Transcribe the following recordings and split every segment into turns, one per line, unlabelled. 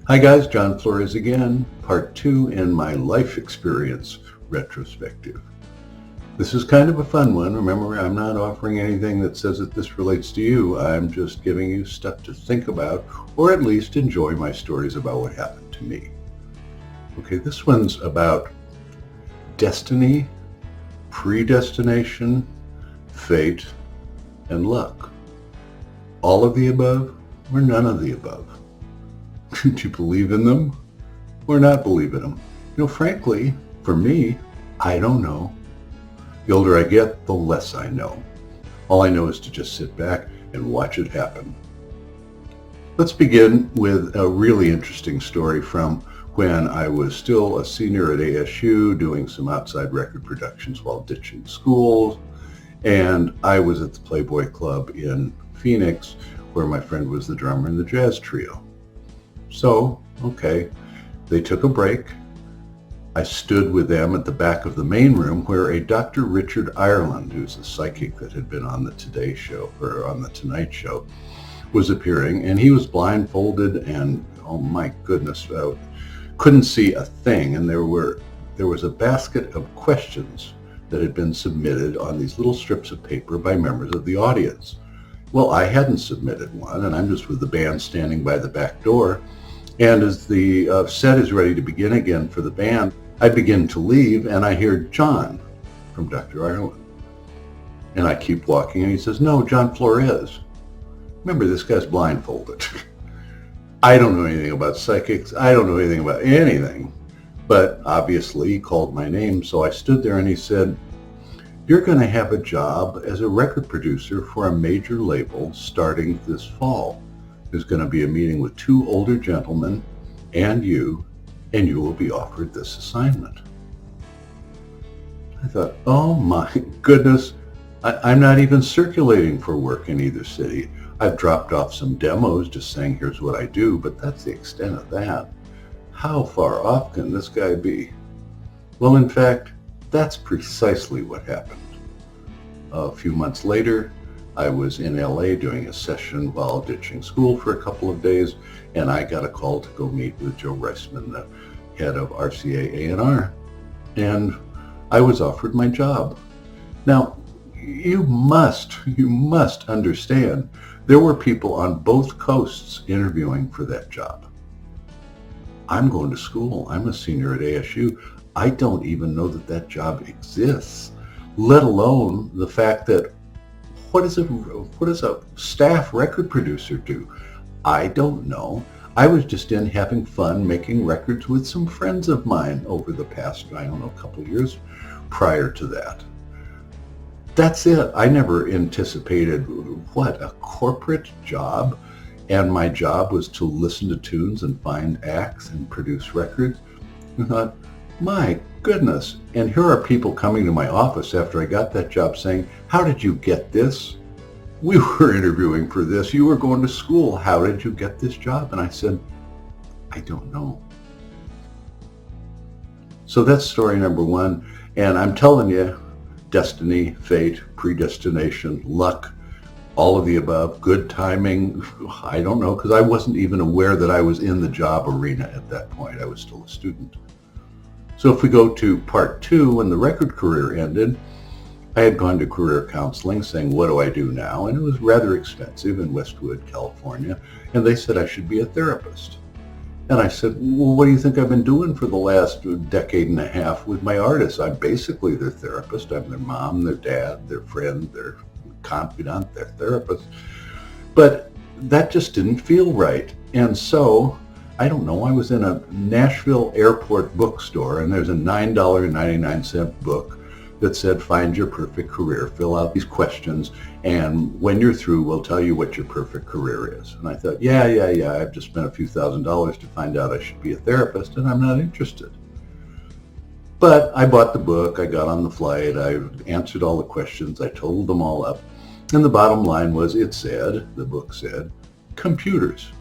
Hi guys, John Florez again, part 2 in my life experience retrospective. This is kind of a fun one. Remember, I'm not offering anything that says that this relates to you. I'm just giving you stuff to think about, or at least enjoy my stories about what happened to me. Okay, this one's about destiny, predestination, fate, and luck. All of the above, or none of the above? Do you believe in them or not believe in them? Frankly, for me, I don't know. The older I get, the less I know. All I know is to just sit back and watch it happen. Let's begin with a really interesting story from when I was still a senior at ASU doing some outside record productions while ditching schools. And I was at the Playboy Club in Phoenix where my friend was the drummer in the jazz trio. So, okay, they took a break. I stood with them at the back of the main room where a Dr. Richard Ireland, who's a psychic that had been on the Today Show, or on the Tonight Show, was appearing, and he was blindfolded and, oh my goodness, couldn't see a thing. And there was a basket of questions that had been submitted on these little strips of paper by members of the audience. Well, I hadn't submitted one, and I'm just with the band standing by the back door. And as the set is ready to begin again for the band, I begin to leave, and I hear John from Dr. Ireland. And I keep walking, and he says, "No, John Florez." Remember, this guy's blindfolded. I don't know anything about psychics. I don't know anything about anything. But obviously, he called my name, so I stood there, and he said, "You're going to have a job as a record producer for a major label starting this fall. There's going to be a meeting with 2 older gentlemen and you will be offered this assignment." I thought, oh my goodness, I'm not even circulating for work in either city. I've dropped off some demos just saying, here's what I do, but that's the extent of that. How far off can this guy be? Well, in fact, that's precisely what happened. A few months later, I was in LA doing a session while ditching school for a couple of days, and I got a call to go meet with Joe Reisman, the head of RCA A&R, and I was offered my job. Now, you must understand, there were people on both coasts interviewing for that job. I'm going to school. I'm a senior at ASU. I don't even know that job exists, let alone the fact that what does a staff record producer do? I don't know. I was just in having fun making records with some friends of mine over the past, couple of years prior to that. That's it. I never anticipated, a corporate job? And my job was to listen to tunes and find acts and produce records. I thought, my goodness. And here are people coming to my office after I got that job saying, how did you get this? We were interviewing for this. You were going to school. How did you get this job? And I said, I don't know. So that's story number 1. And I'm telling you, destiny, fate, predestination, luck, all of the above, good timing, I don't know, because I wasn't even aware that I was in the job arena at that point. I was still a student. So if we go to part 2, when the record career ended, I had gone to career counseling saying, what do I do now? And it was rather expensive in Westwood, California. And they said I should be a therapist. And I said, well, what do you think I've been doing for the last decade and a half with my artists? I'm basically their therapist. I'm their mom, their dad, their friend, their confidant, their therapist. But that just didn't feel right. And so, I don't know, I was in a Nashville airport bookstore, and there's a $9.99 book that said, find your perfect career, fill out these questions, and when you're through, we'll tell you what your perfect career is. And I thought, yeah, I've just spent a few $1,000s to find out I should be a therapist, and I'm not interested. But I bought the book, I got on the flight, I answered all the questions, I totaled them all up, and the bottom line was, the book said, computers.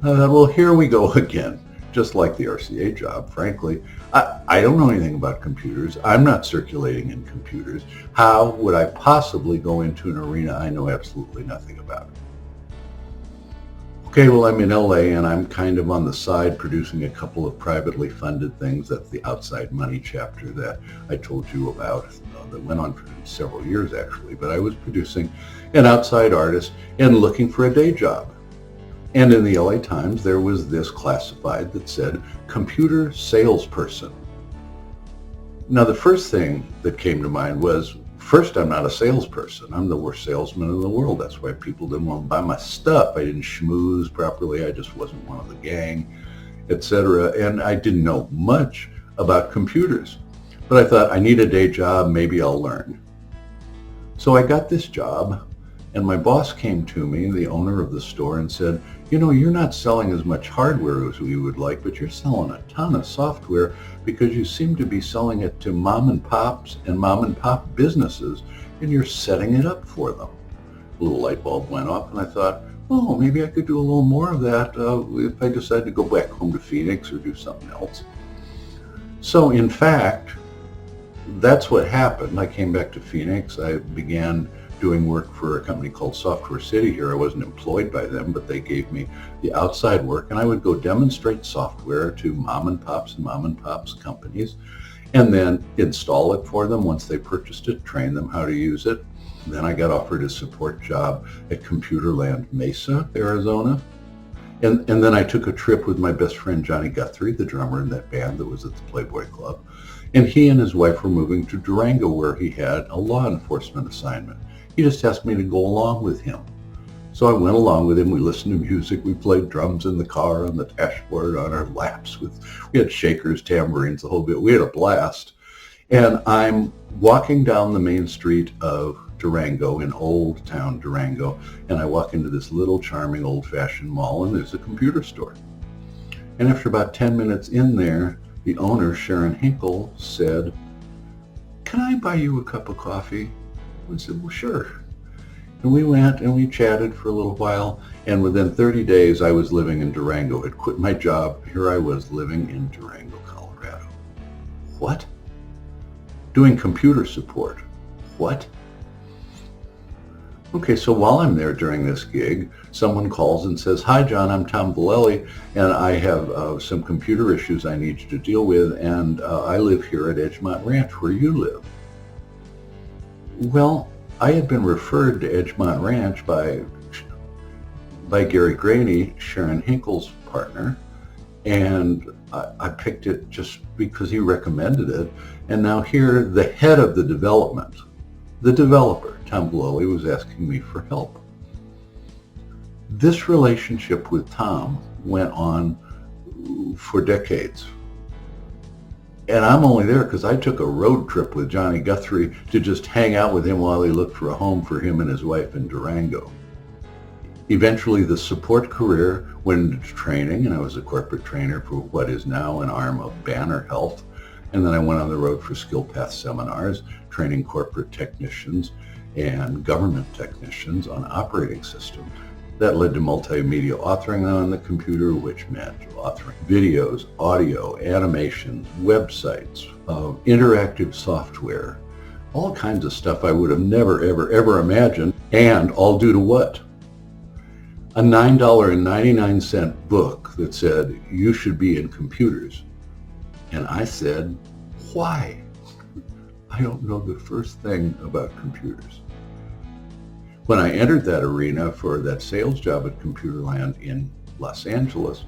Well, here we go again. Just like the RCA job, frankly. I don't know anything about computers. I'm not circulating in computers. How would I possibly go into an arena I know absolutely nothing about? Okay, well, I'm in LA and I'm kind of on the side producing a couple of privately funded things. That's the Outside Money chapter that I told you about, that went on for several years actually. But I was producing an outside artist and looking for a day job. And in the LA Times, there was this classified that said computer salesperson. Now, the first thing that came to mind was, first, I'm not a salesperson. I'm the worst salesman in the world. That's why people didn't want to buy my stuff. I didn't schmooze properly. I just wasn't one of the gang, etc. And I didn't know much about computers. But I thought, I need a day job. Maybe I'll learn. So I got this job, and my boss came to me, the owner of the store, and said, you know, you're not selling as much hardware as we would like, but you're selling a ton of software because you seem to be selling it to mom and pops and mom and pop businesses, and you're setting it up for them. A little light bulb went off, and I thought, oh, maybe I could do a little more of that if I decide to go back home to Phoenix or do something else. So in fact, that's what happened. I came back to Phoenix. I began doing work for a company called Software City here. I wasn't employed by them, but they gave me the outside work, and I would go demonstrate software to mom and pops companies, and then install it for them once they purchased it, train them how to use it. Then I got offered a support job at Computerland Mesa, Arizona. And then I took a trip with my best friend Johnny Guthrie, the drummer in that band that was at the Playboy Club. And he and his wife were moving to Durango, where he had a law enforcement assignment. He just asked me to go along with him. So I went along with him. We listened to music. We played drums in the car, on the dashboard, on our laps. We had shakers, tambourines, the whole bit. We had a blast. And I'm walking down the main street of Durango, in Old Town Durango, and I walk into this little charming old-fashioned mall, and there's a computer store. And after about 10 minutes in there, the owner, Sharon Hinkle, said, "Can I buy you a cup of coffee?" I said, "Well, sure." And we went and we chatted for a little while, and within 30 days I was living in Durango. I'd quit my job. Here I was living in Durango, Colorado. What? Doing computer support. What? Okay, so while I'm there during this gig, someone calls and says, "Hi, John, I'm Tom Vallely, and I have some computer issues I need you to deal with, and I live here at Edgemont Ranch, where you live." Well, I had been referred to Edgemont Ranch by Gary Graney, Sharon Hinkle's partner, and I picked it just because he recommended it. And now here, the head of the development, the developer, Tom Vallely, was asking me for help. This relationship with Tom went on for decades. And I'm only there because I took a road trip with Johnny Guthrie to just hang out with him while he looked for a home for him and his wife in Durango. Eventually, the support career went into training, and I was a corporate trainer for what is now an arm of Banner Health. And then I went on the road for Skill Path seminars, training corporate technicians and government technicians on operating systems. That led to multimedia authoring on the computer, which meant authoring videos, audio, animations, websites, interactive software, all kinds of stuff I would have never, ever imagined. And all due to what? A $9.99 book that said, "You should be in computers." And I said, why? I don't know the first thing about computers. When I entered that arena for that sales job at Computerland in Los Angeles,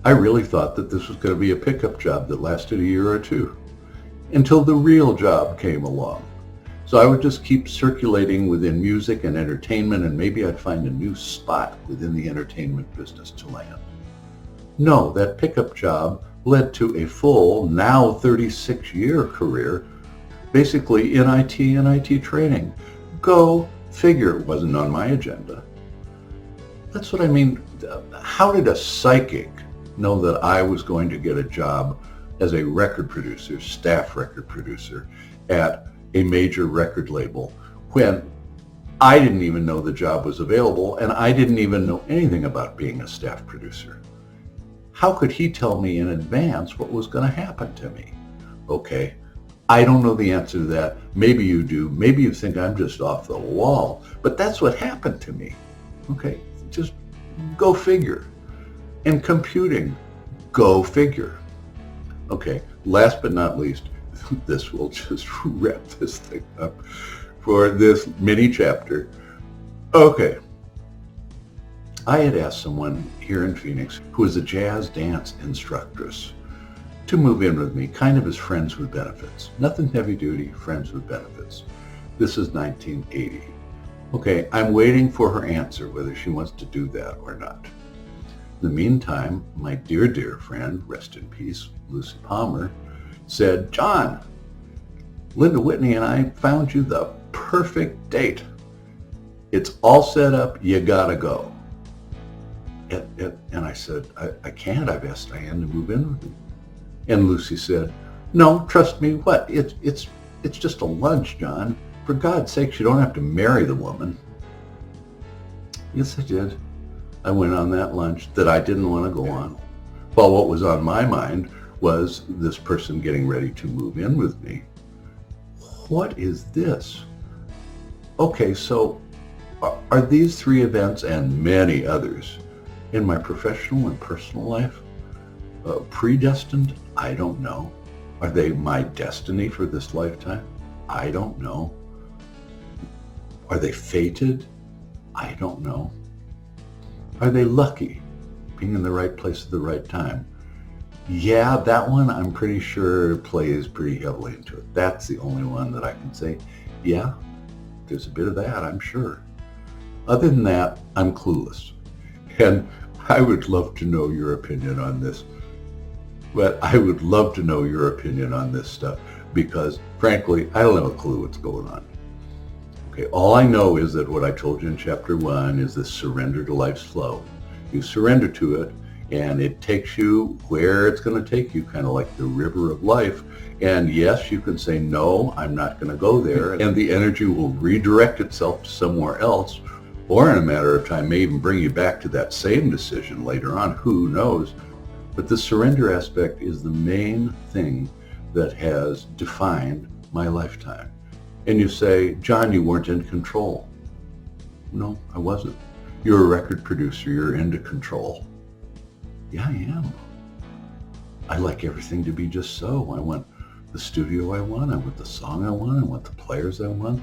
I really thought that this was going to be a pickup job that lasted a year or two, until the real job came along. So I would just keep circulating within music and entertainment, and maybe I'd find a new spot within the entertainment business to land. No, that pickup job led to a full, now 36-year career, basically in IT and IT training. Go figure, it wasn't on my agenda. That's what I mean. How did a psychic know that I was going to get a job as a record producer, staff record producer, at a major record label, when I didn't even know the job was available, and I didn't even know anything about being a staff producer? How could he tell me in advance what was going to happen to me? Okay, I don't know the answer to that. Maybe you do. Maybe you think I'm just off the wall, but that's what happened to me. Okay, just Go figure. And computing. Go figure. Okay, last but not least, this will just wrap this thing up for this mini chapter. Okay. I had asked someone here in Phoenix who is a jazz dance instructress to move in with me, kind of as friends with benefits. Nothing heavy duty, friends with benefits. This is 1980. Okay, I'm waiting for her answer, whether she wants to do that or not. In the meantime, my dear, dear friend, rest in peace, Lucy Palmer, said, John, Linda Whitney and I found you the perfect date. It's all set up, you gotta go. And I said, I can't, I've asked Diane to move in with me. And Lucy said, no, trust me, what? It's just a lunch, John. For God's sakes, you don't have to marry the woman. Yes, I did. I went on that lunch that I didn't want to go on. Well, what was on my mind was this person getting ready to move in with me. What is this? Okay, so are these three events and many others in my professional and personal life predestined? I don't know. Are they my destiny for this lifetime? I don't know. Are they fated? I don't know. Are they lucky, being in the right place at the right time? Yeah, that one I'm pretty sure plays pretty heavily into it. That's the only one that I can say, yeah, there's a bit of that, I'm sure. Other than that, I'm clueless. And I would love to know your opinion on this. But I would love to know your opinion on this stuff because, frankly, I don't have a clue what's going on. Okay, all I know is that what I told you in chapter 1 is this surrender to life's flow. You surrender to it, and it takes you where it's going to take you, kind of like the river of life. And yes, you can say, no, I'm not going to go there. And the energy will redirect itself to somewhere else, or in a matter of time may even bring you back to that same decision later on. Who knows? But the surrender aspect is the main thing that has defined my lifetime. And you say, John, you weren't in control. No, I wasn't. You're a record producer. You're into control. Yeah, I am. I like everything to be just so. I want the studio I want. I want the song I want. I want the players I want.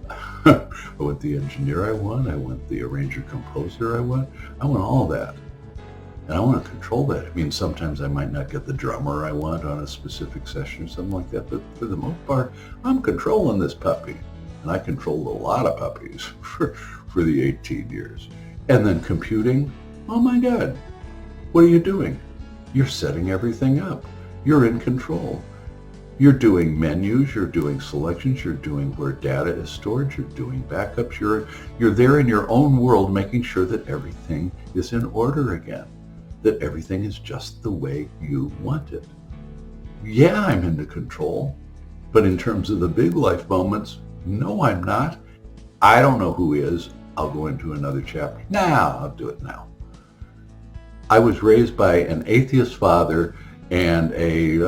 I want the engineer I want. I want the arranger-composer I want. I want all that. And I want to control that. I mean, sometimes I might not get the drummer I want on a specific session or something like that, but for the most part, I'm controlling this puppy. And I controlled a lot of puppies for the 18 years. And then computing, oh my God, what are you doing? You're setting everything up. You're in control. You're doing menus, you're doing selections, you're doing where data is stored, you're doing backups, you're there in your own world making sure that everything is in order again, that everything is just the way you want it. Yeah, I'm into control, but in terms of the big life moments, no, I'm not. I don't know who is. I'll go into another chapter. Now, I'll do it now. I was raised by an atheist father and a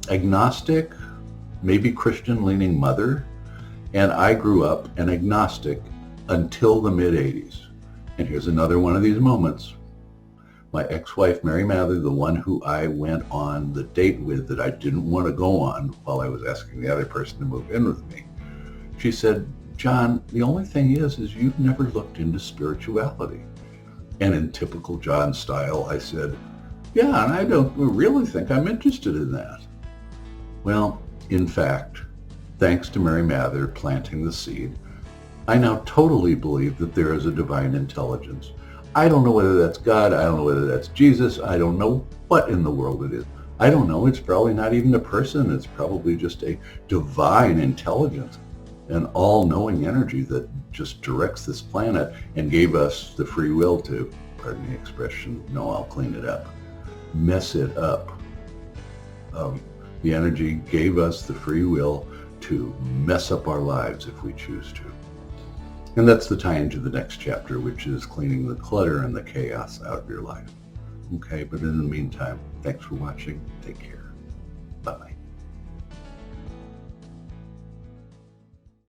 agnostic, maybe Christian-leaning mother, and I grew up an agnostic until the mid-'80s. And here's another one of these moments. My ex-wife, Mary Mather, the one who I went on the date with that I didn't want to go on while I was asking the other person to move in with me, she said, John, the only thing is you've never looked into spirituality. And in typical John style, I said, yeah, and I don't really think I'm interested in that. Well, in fact, thanks to Mary Mather planting the seed, I now totally believe that there is a divine intelligence. I don't know whether that's God, I don't know whether that's Jesus, I don't know what in the world it is. I don't know, it's probably not even a person, it's probably just a divine intelligence, an all-knowing energy that just directs this planet and gave us the free will to, pardon the expression, no, I'll clean it up, mess it up. The energy gave us the free will to mess up our lives if we choose to. And that's the tie into the next chapter, which is cleaning the clutter and the chaos out of your life. Okay, but in the meantime, thanks for watching. Take care.